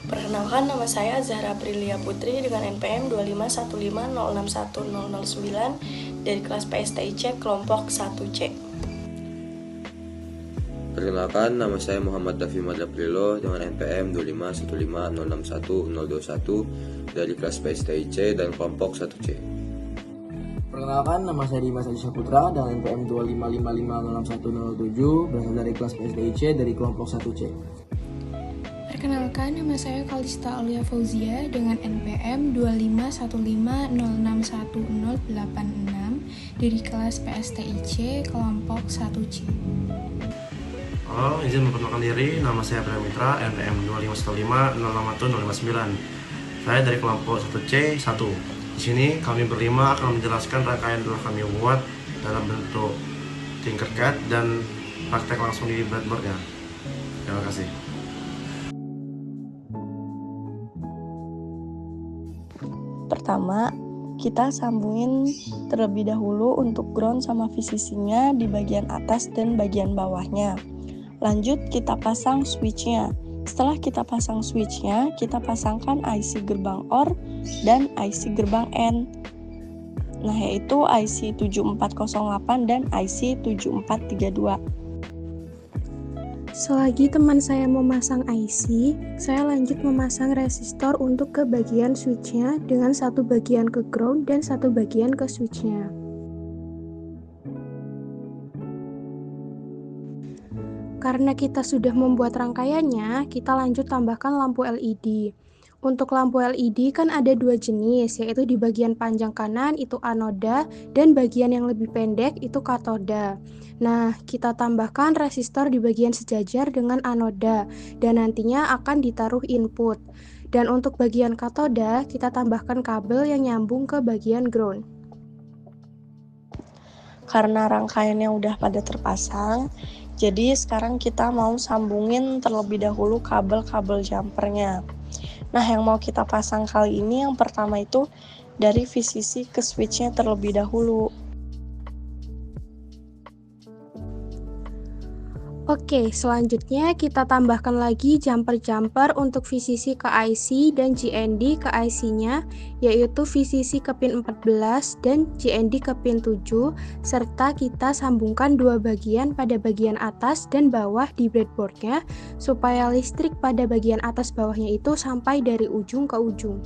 Perkenalkan, nama saya Zahra Prilia Putri dengan NPM 25150610009 dari kelas PSTIC kelompok 1C. Perkenalkan, nama saya Muhammad Dafi Madraprilo dengan NPM 25150610021 dari kelas PSTIC dan kelompok 1C. Perkenalkan, nama saya Dimas Adi Saputra dengan NPM 255506107 berasal dari kelas PSDIC dari kelompok 1C. Perkenalkan, nama saya Kalista Aulia Fauzia dengan NPM 25150610086 dari kelas PSTIC kelompok 1C. Halo, izin memperkenalkan diri, nama saya Prem Mitra, NPM 25150610059. Saya dari kelompok 1C 1. Di sini kami berlima akan menjelaskan rangkaian telah kami buat dalam bentuk Tinkercad dan praktek langsung di blackboardnya. Terima kasih. Pertama, kita sambungin terlebih dahulu untuk ground sama VCC-nya di bagian atas dan bagian bawahnya. Lanjut kita pasang switch-nya. Setelah kita pasang switch-nya, kita pasangkan IC gerbang OR dan IC gerbang N. Nah, yaitu IC 7408 dan IC 7432. Selagi teman saya memasang IC, saya lanjut memasang resistor untuk ke bagian switch-nya dengan satu bagian ke ground dan satu bagian ke switch-nya. Karena kita sudah membuat rangkaiannya, kita lanjut tambahkan lampu LED. Untuk lampu LED kan ada dua jenis, yaitu di bagian panjang kanan itu anoda dan bagian yang lebih pendek itu katoda. Nah, kita tambahkan resistor di bagian sejajar dengan anoda dan nantinya akan ditaruh input. Dan untuk bagian katoda, kita tambahkan kabel yang nyambung ke bagian ground. Karena rangkaiannya udah pada terpasang, jadi sekarang kita mau sambungin terlebih dahulu kabel-kabel jumpernya. Nah, yang mau kita pasang kali ini yang pertama itu dari VCC ke switch-nya terlebih dahulu. Oke, selanjutnya kita tambahkan lagi jumper-jumper untuk VCC ke IC dan GND ke IC-nya, yaitu VCC ke pin 14 dan GND ke pin 7, serta kita sambungkan dua bagian pada bagian atas dan bawah di breadboard-nya, supaya listrik pada bagian atas bawahnya itu sampai dari ujung ke ujung.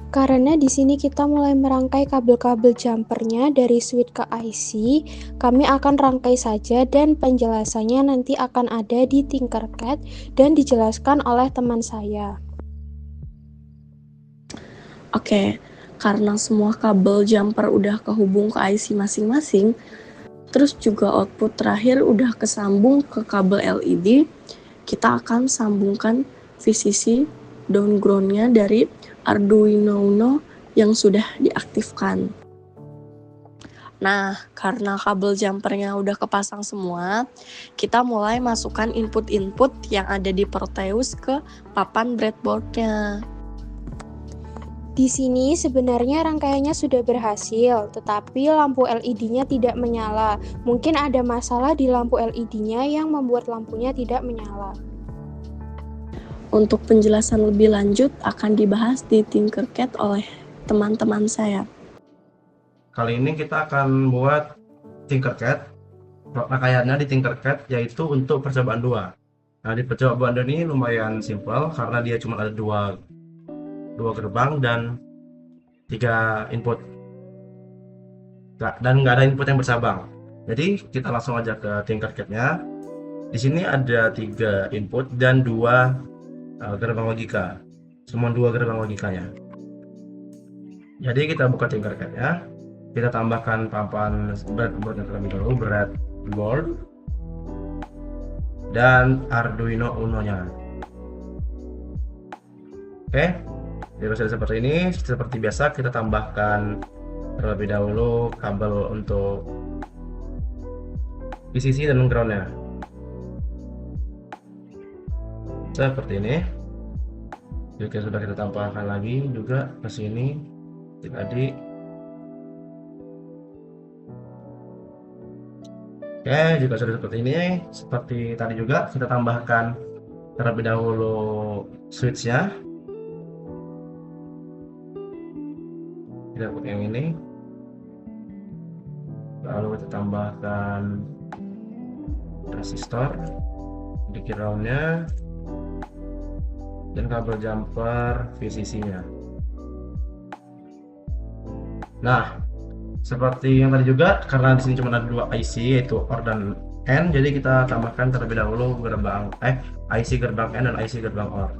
Karena di sini kita mulai merangkai kabel-kabel jumpernya dari switch ke IC, kami akan rangkai saja dan penjelasannya nanti akan ada di Tinkercad dan dijelaskan oleh teman saya. Oke, karena semua kabel jumper udah kehubung ke IC masing-masing, terus juga output terakhir udah kesambung ke kabel LED, kita akan sambungkan VCC down ground-nya dari Arduino Uno yang sudah diaktifkan. Nah, karena kabel jumpernya udah kepasang semua, kita mulai masukkan input-input yang ada di Proteus ke papan breadboard-nya. Di sini sebenarnya rangkaiannya sudah berhasil, tetapi lampu LED-nya tidak menyala. Mungkin ada masalah di lampu LED-nya yang membuat lampunya tidak menyala. Untuk penjelasan lebih lanjut akan dibahas di Tinkercad oleh teman-teman saya. Kali ini kita akan buat Tinkercad. Rangkaiannya di Tinkercad yaitu untuk percobaan 2. Nah, di percobaan 2 ini lumayan simpel karena dia cuma ada dua gerbang dan 3 input. Dan nggak ada input yang bercabang. Jadi kita langsung aja ke Tinkercad-nya. Di sini ada 3 input dan 2 gerbang logika. Semua 2 gerbang logikanya. Jadi kita buka Tinkercad-nya. Kita tambahkan papan breadboard terlebih dahulu, breadboard dan Arduino Uno-nya. Oke, jadi sudah seperti ini. Seperti biasa kita tambahkan terlebih dahulu kabel untuk VCC dan ground-nya. Seperti ini. Jika sudah kita tambahkan lagi juga ke sini tadi. Oke, jika sudah seperti ini, seperti tadi juga kita tambahkan terlebih dahulu switch-nya. Kita buat yang ini, lalu kita tambahkan resistor di ground-nya dan kabel jumper VCC-nya. Nah, seperti yang tadi juga, karena di sini cuma ada 2 IC yaitu OR dan AND, jadi kita tambahkan terlebih dahulu IC gerbang AND dan IC gerbang OR.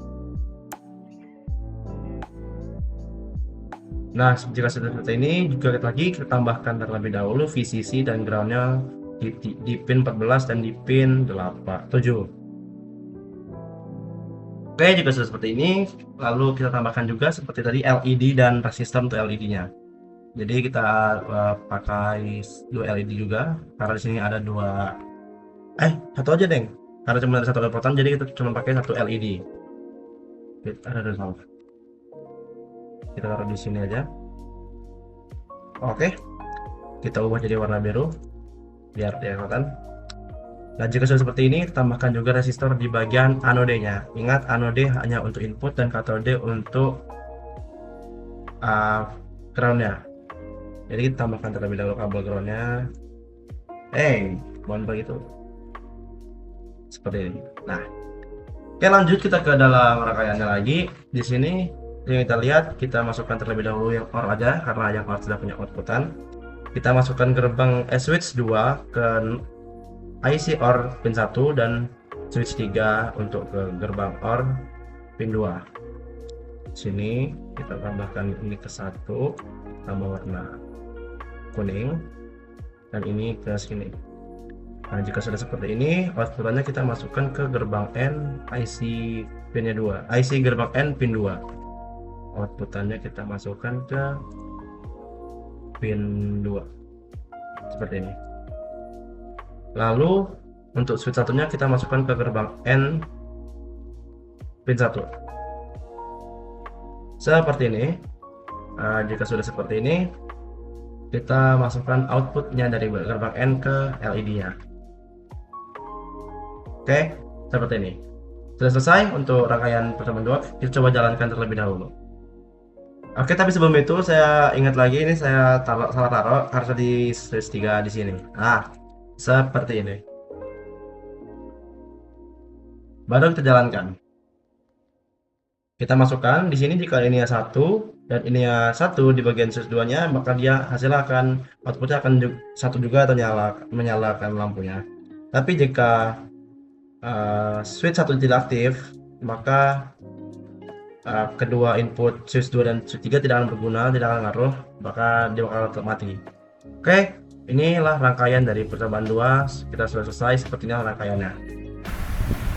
Nah, jika sudah seperti ini, juga kita tambahkan terlebih dahulu VCC dan ground-nya di pin 14 dan di pin 7. Oke, jika sudah seperti ini, lalu kita tambahkan juga seperti tadi LED dan resistor untuk LED-nya. Jadi kita pakai 2 LED juga, karena di sini ada satu aja deng, karena cuma ada 1 outputan, jadi kita cuma pakai 1 LED. Kita taruh di sini aja. Oke, kita ubah jadi warna biru biar kelihatan. Nah, jika sudah seperti ini, tambahkan juga resistor di bagian anodenya. Ingat, anode hanya untuk input dan katode untuk ground-nya. Jadi kita tambahkan terlebih dahulu kabel ground-nya. Mohon begitu. Seperti ini. Nah, oke, lanjut kita ke dalam rangkaiannya lagi. Di sini yang kita lihat, kita masukkan terlebih dahulu yang OR aja, karena yang OR sudah punya outputan. Kita masukkan switch 2 ke IC OR pin 1 dan switch 3 untuk ke gerbang OR pin 2. Sini kita tambahkan ini ke 1 tambah warna kuning dan ini ke sini. Nah, jika sudah seperti ini, outputannya kita masukkan ke gerbang N IC pinnya 2, IC gerbang N pin 2. Outputannya kita masukkan ke pin 2 seperti ini. Lalu untuk switch satunya kita masukkan ke gerbang N pin 1 seperti ini. Jika sudah seperti ini, kita masukkan outputnya dari gerbang N ke LED-nya. Oke, seperti ini. Sudah selesai untuk rangkaian pertemuan 2. Kita coba jalankan terlebih dahulu. Oke, tapi sebelum itu saya ingat lagi, ini saya salah taruh harusnya di switch 3 di sini. Seperti ini. Baru kita jalankan. Kita masukkan di sini jika ini 1 dan ini 1 di bagian switch 2-nya, maka dia outputnya akan 1 juga atau menyalakan lampunya. Tapi jika switch 1 tidak aktif, maka kedua input switch 2 dan switch 3 tidak akan berguna, tidak akan ngaruh, maka dia bakal tetap mati. Oke, inilah rangkaian dari percobaan 2. Kita sudah selesai, sepertinya rangkaiannya.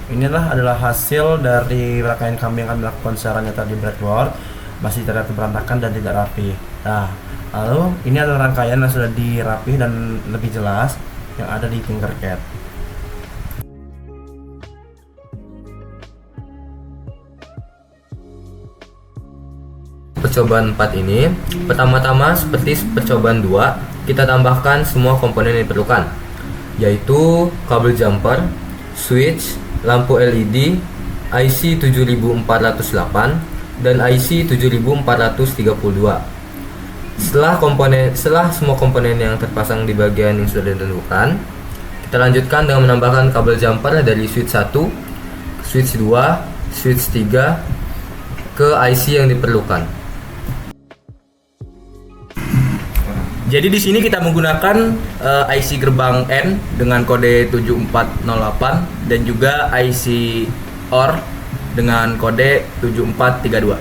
Inilah adalah hasil dari rangkaian kami yang kami lakukan secara nyata di breadboard. Masih terlihat berantakan dan tidak rapi. Nah, lalu ini adalah rangkaian yang sudah dirapih dan lebih jelas yang ada di Tinkercad. Percobaan 4 ini, pertama-tama seperti percobaan 2, kita tambahkan semua komponen yang diperlukan, yaitu kabel jumper, switch, lampu LED, IC 7408 dan IC 7432. Setelah semua komponen yang terpasang di bagian yang sudah ditentukan, kita lanjutkan dengan menambahkan kabel jumper dari switch 1, switch 2, switch 3 ke IC yang diperlukan. Jadi di sini kita menggunakan IC gerbang N dengan kode 7408 dan juga IC OR dengan kode 7432.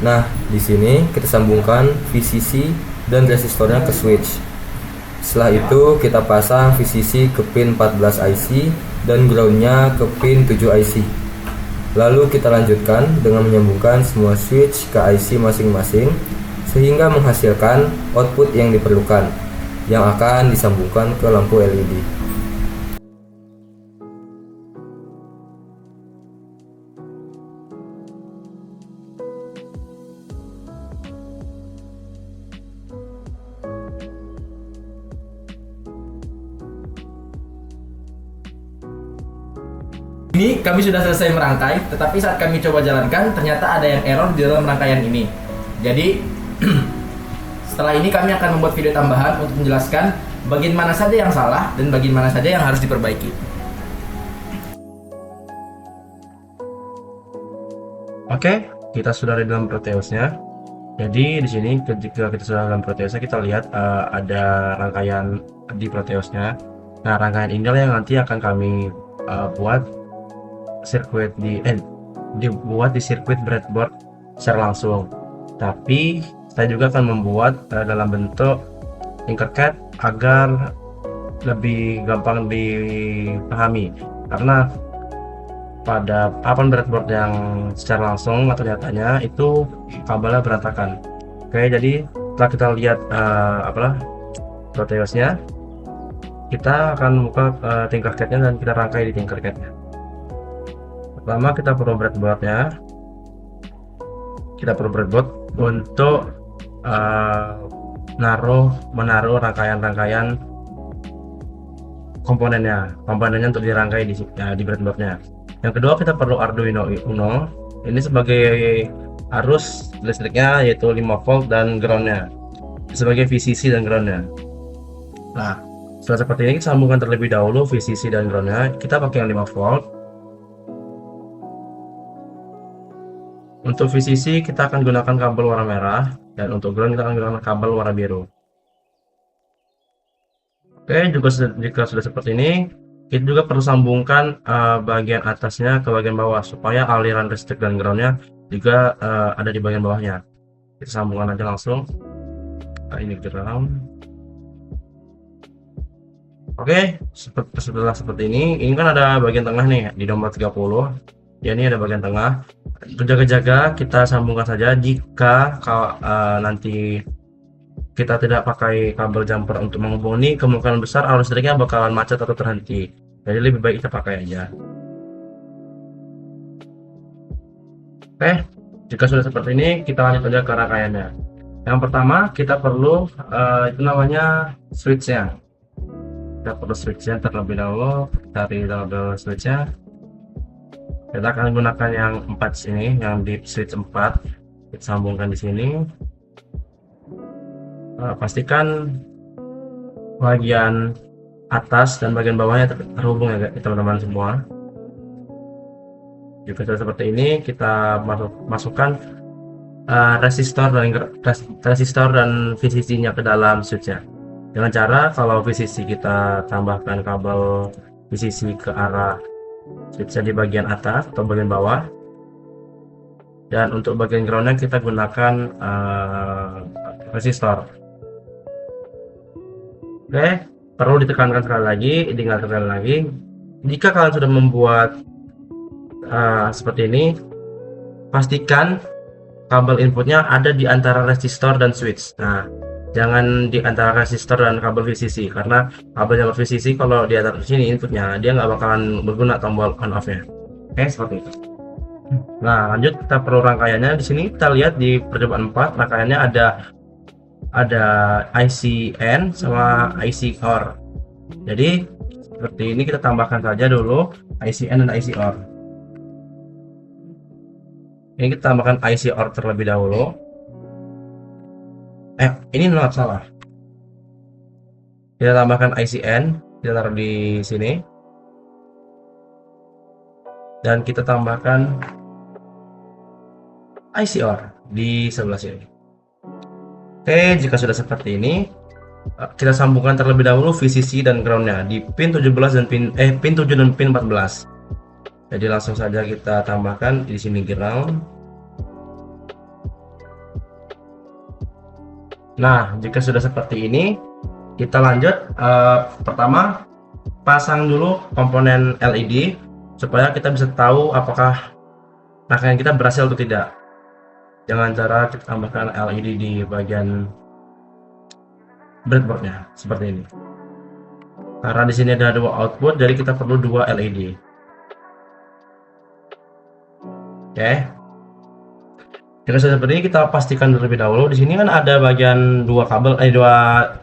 Nah, di sini kita sambungkan VCC dan resistornya ke switch. Setelah itu kita pasang VCC ke pin 14 IC dan groundnya ke pin 7 IC. Lalu kita lanjutkan dengan menyambungkan semua switch ke IC masing-masing sehingga menghasilkan output yang diperlukan yang akan disambungkan ke lampu LED. sini kami sudah selesai merangkai, tetapi saat kami coba jalankan ternyata ada yang error di dalam rangkaian ini. Jadi setelah ini kami akan membuat video tambahan untuk menjelaskan bagian mana saja yang salah dan bagian mana saja yang harus diperbaiki. Oke, kita sudah ada dalam Proteusnya. Jadi di sini ketika kita sudah dalam Proteusnya, kita lihat ada rangkaian di Proteusnya. Nah, rangkaian inilah yang nanti akan kami buat sirkuit dibuat di sirkuit breadboard secara langsung. Tapi saya juga akan membuat dalam bentuk Tinkercad agar lebih gampang dipahami, karena pada papan breadboard yang secara langsung atau nyatanya itu kabelnya berantakan. Oke, jadi setelah kita lihat Proteusnya, kita akan buka Tinkercad-nya dan kita rangkai di Tinkercad-nya. Pertama kita perlu breadboard-nya. Kita perlu breadboard untuk menaruh rangkaian komponennya untuk dirangkai di breadboard-nya. Yang kedua kita perlu Arduino Uno. Ini sebagai arus listriknya yaitu 5 volt dan ground-nya, sebagai VCC dan ground-nya. Nah, setelah seperti ini kita sambungkan terlebih dahulu VCC dan ground-nya. Kita pakai yang 5 volt. Untuk VCC kita akan gunakan kabel warna merah, dan untuk ground kita akan gunakan kabel warna biru. Oke, jika sudah seperti ini, kita juga perlu sambungkan bagian atasnya ke bagian bawah supaya aliran listrik dan groundnya juga ada di bagian bawahnya. Kita sambungkan aja langsung. Nah, ini ground. Oke, setelah seperti ini kan ada bagian tengah nih di nomor 30. Ya, ini ada bagian tengah. Jaga-jaga kita sambungkan saja. Jika nanti kita tidak pakai kabel jumper untuk menghubungi, kemungkinan besar arus listriknya bakalan macet atau terhenti. Jadi lebih baik kita pakai aja. Oke, jika sudah seperti ini, kita lanjut aja ke rangkaiannya. Yang pertama kita perlu itu namanya switch-nya. Kita perlu switch-nya terlebih dahulu. Cari label switch-nya. Kita akan gunakan yang 4 sini, yang di switch 4. Kita sambungkan di sini. Pastikan bagian atas dan bagian bawahnya terhubung ya teman-teman semua. Jika sudah seperti ini, kita masukkan resistor dan VCC-nya ke dalam switch-nya. Dengan cara kalau VCC kita tambahkan kabel VCC ke arah switch-nya di bagian atas atau bagian bawah, dan untuk bagian ground-nya kita gunakan resistor. Oke, perlu ditekankan sekali lagi, diingat sekali lagi. Jika kalian sudah membuat seperti ini, pastikan kabel inputnya ada di antara resistor dan switch. Nah, jangan di antara resistor dan kabel VCC, karena kabel VCC kalau di antara sini inputnya, dia nggak bakalan berguna tombol on off-nya. Oke, seperti itu. Nah, lanjut kita perlu rangkaiannya. Di sini kita lihat di percobaan 4, rangkaiannya ada IC N sama IC OR. Jadi seperti ini kita tambahkan saja dulu IC N dan IC OR. Ini kita tambahkan IC OR terlebih dahulu. Ini salah. Kita tambahkan IC N, kita taruh di sini. Dan kita tambahkan IC OR di sebelah sini. Oke, jika sudah seperti ini, kita sambungkan terlebih dahulu VCC dan ground-nya di pin 17 dan pin 7 dan pin 14. Jadi langsung saja kita tambahkan di sini ground. Nah, jika sudah seperti ini, kita lanjut. Pertama, pasang dulu komponen LED supaya kita bisa tahu apakah rangkaian kita berhasil atau tidak. Dengan cara kita tambahkan LED di bagian breadboardnya seperti ini. Karena di sini ada 2 output, jadi kita perlu 2 LED. Oke. Jika sudah seperti ini, kita pastikan terlebih dahulu. Di sini kan ada bagian 2 kabel, 2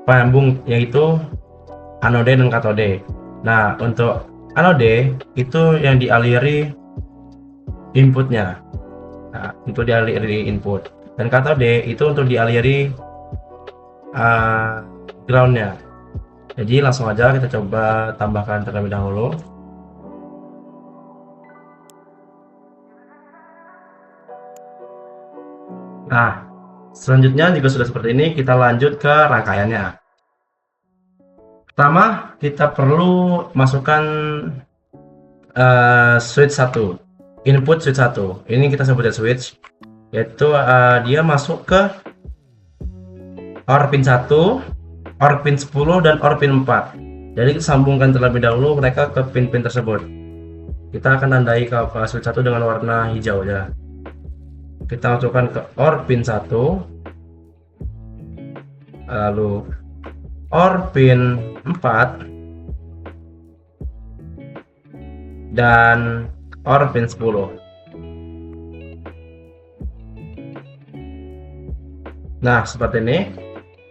penyambung, yaitu anode dan katode. Nah, untuk anode itu yang dialiri inputnya. Nah, untuk dialiri input, dan katode itu untuk dialiri groundnya. Jadi langsung aja kita coba tambahkan terlebih dahulu. Nah, selanjutnya juga sudah seperti ini, kita lanjut ke rangkaiannya. Pertama, kita perlu masukkan switch 1, input switch 1. Ini kita sebutnya switch, yaitu dia masuk ke OR pin 1, OR pin 10, dan OR pin 4. Jadi kita sambungkan terlebih dahulu mereka ke pin-pin tersebut. Kita akan tandai ke switch 1 dengan warna hijau ya. Kita masukkan ke OR pin 1, lalu OR pin 4, dan OR pin 10. Nah, seperti ini.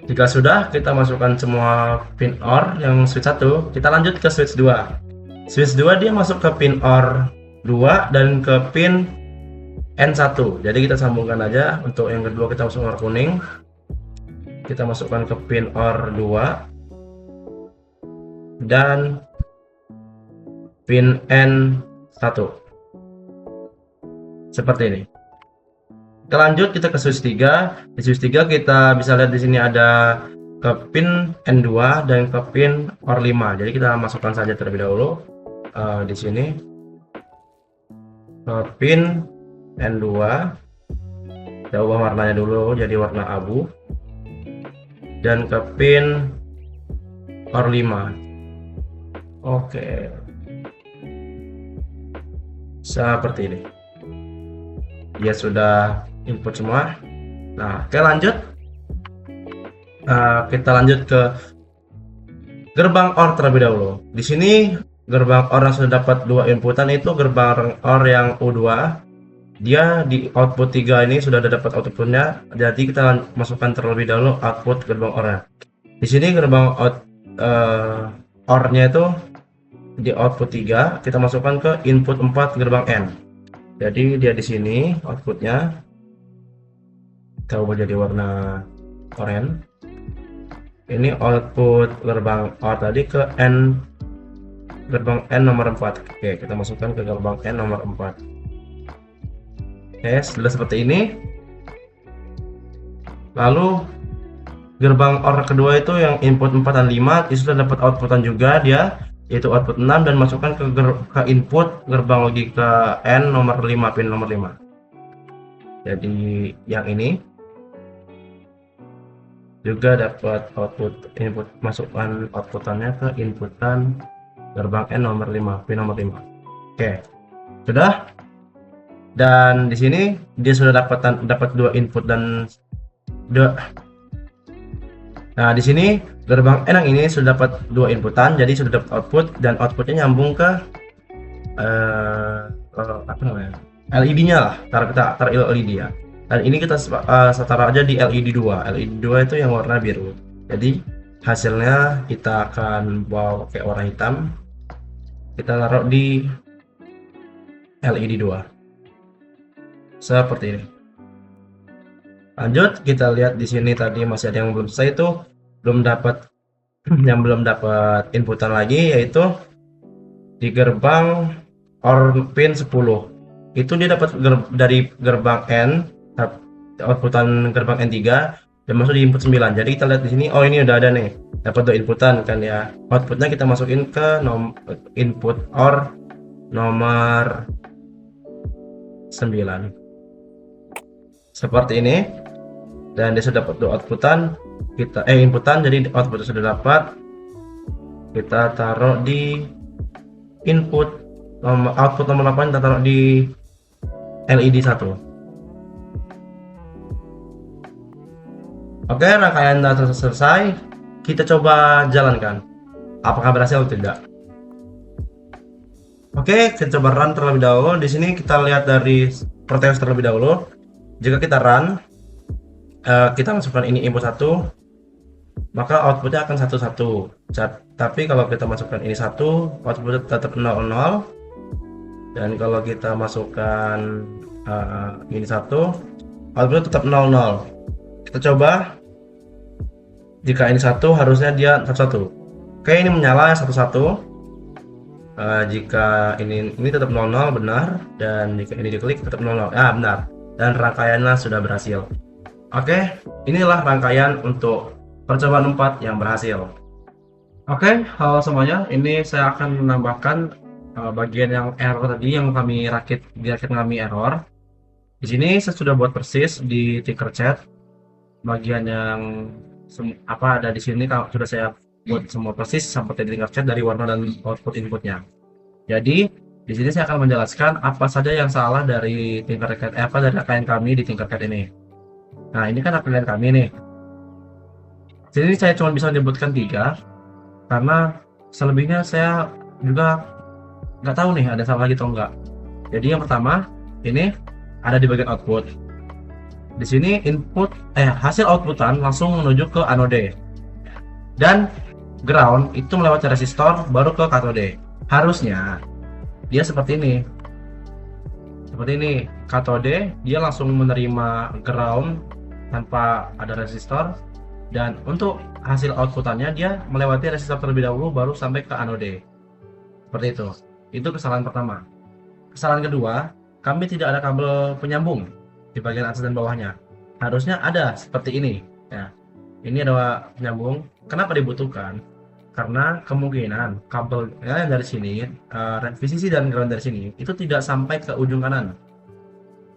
Jika sudah, kita masukkan semua pin OR yang switch 1, kita lanjut ke switch 2. Switch 2 dia masuk ke pin OR 2 dan ke pin N1. Jadi kita sambungkan aja. Untuk yang kedua kita masuk OR kuning. Kita masukkan ke pin OR 2 dan pin N1. Seperti ini. Kita lanjut, kita ke switch 3. Di switch 3 kita bisa lihat di sini ada ke pin N2 dan ke pin OR 5. Jadi kita masukkan saja terlebih dahulu di sini ke pin N2. Kita ubah warnanya dulu jadi warna abu, dan ke pin OR 5. Oke, seperti ini. Dia sudah input semua. Nah, oke, lanjut. Kita lanjut ke gerbang OR terlebih dahulu. Di sini gerbang OR yang sudah dapat 2 inputan itu gerbang OR yang U2. Dia di output 3 ini sudah ada dapat outputnya. Jadi kita masukkan terlebih dahulu output gerbang OR-nya. Di sini gerbang OR-nya itu di output 3, kita masukkan ke input 4 gerbang N. Jadi dia di sini outputnya kita ubah jadi warna oranye. Ini output gerbang OR tadi ke N, gerbang N nomor 4. Oke, kita masukkan ke gerbang N nomor 4. Oke, sudah seperti ini. Lalu gerbang OR kedua itu yang input 4 dan 5 itu sudah dapat outputan juga dia, yaitu output 6, dan masukkan ke input gerbang logika N nomor 5, pin nomor 5. Jadi yang ini juga dapat output input, masukkan outputannya ke inputan gerbang N nomor 5, pin nomor 5. Oke, sudah. Dan di sini dia sudah dapat 2 input dan 2. Nah, di sini gerbang N yang ini sudah dapat 2 inputan, jadi sudah dapat output, dan outputnya nyambung ke apa namanya, LED-nya lah, taruh LED ya. Dan ini kita setara aja di LED 2. LED 2 itu yang warna biru. Jadi hasilnya kita akan bawa pakai warna hitam. Kita taruh di LED 2. Seperti ini. Lanjut, kita lihat di sini tadi masih ada yang belum selesai, itu belum dapat yang belum dapat inputan lagi, yaitu di gerbang OR pin 10. Itu dia dapat dari gerbang N, outputan gerbang N3 dan masuk di input 9. Jadi kita lihat di sini, oh ini udah ada nih, dapat 2 inputan kan ya. Outputnya kita masukin ke input OR nomor 9. Seperti ini. Dan dia sudah dapat 2 outputan, kita inputan, jadi output sudah dapat. Kita taruh di input output nomor 8, kita taruh di LED 1. Oke, rangkaian data selesai. Kita coba jalankan apakah berhasil atau tidak. Oke, kita coba run terlebih dahulu. Di sini kita lihat dari Proteus terlebih dahulu. Jika kita run, kita masukkan ini input 1, maka outputnya akan 1-1. Tapi kalau kita masukkan ini 1, outputnya tetap 0-0. Dan kalau kita masukkan ini 1, outputnya tetap 0-0. Kita coba. Jika ini 1, harusnya dia 1-1. Oke, ini menyala 1-1. Jika ini tetap 0-0 benar, dan jika ini diklik tetap 0-0. Benar. Dan rangkaiannya sudah berhasil. Oke, inilah rangkaian untuk percobaan 4 yang berhasil. Oke, halo semuanya. Ini saya akan menambahkan bagian yang error tadi yang kami rakit kami error. Di sini saya sudah buat persis di Tinkercad. Bagian yang apa ada di sini sudah saya buat semua persis seperti di Tinkercad dari warna dan output inputnya. Jadi di sini saya akan menjelaskan apa saja yang salah dari Tinkercad, dari rangkaian kami di Tinkercad ini. Nah, ini kan rangkaian kami nih. Jadi saya cuma bisa menyebutkan 3 karena selebihnya saya juga nggak tahu nih ada salah lagi atau enggak. Jadi yang pertama ini ada di bagian output. Di sini hasil outputan langsung menuju ke anode. Dan ground itu melewati resistor baru ke katode. Harusnya dia seperti ini. Seperti ini, katode dia langsung menerima ground tanpa ada resistor, dan untuk hasil outputannya dia melewati resistor terlebih dahulu baru sampai ke anode. Seperti itu. Itu kesalahan pertama. Kesalahan kedua, kami tidak ada kabel penyambung di bagian atas dan bawahnya. Harusnya ada seperti ini. Ya. Ini ada penyambung. Kenapa dibutuhkan? Karena kemungkinan kabel yang dari sini, VCC dan ground dari sini itu tidak sampai ke ujung kanan.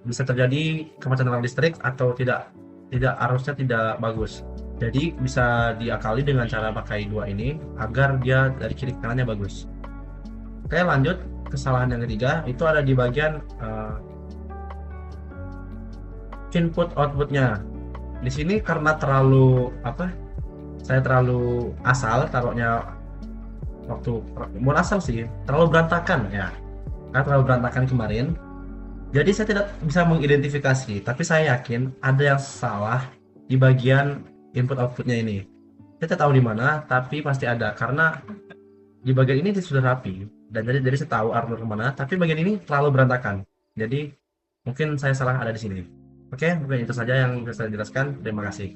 Bisa terjadi kemacetan listrik atau tidak arusnya tidak bagus. Jadi bisa diakali dengan cara pakai 2 ini agar dia dari kiri ke kanannya bagus. Oke, lanjut. Kesalahan yang ketiga itu ada di bagian input outputnya. Di sini karena saya terlalu asal taruhnya terlalu berantakan ya. Karena terlalu berantakan kemarin. Jadi saya tidak bisa mengidentifikasi, tapi saya yakin ada yang salah di bagian input outputnya ini. Saya tidak tahu di mana, tapi pasti ada karena di bagian ini sudah rapi dan jadi saya tahu armor kemana, tapi bagian ini terlalu berantakan. Jadi mungkin saya salah ada di sini. Oke, mungkin itu saja yang bisa saya jelaskan. Terima kasih.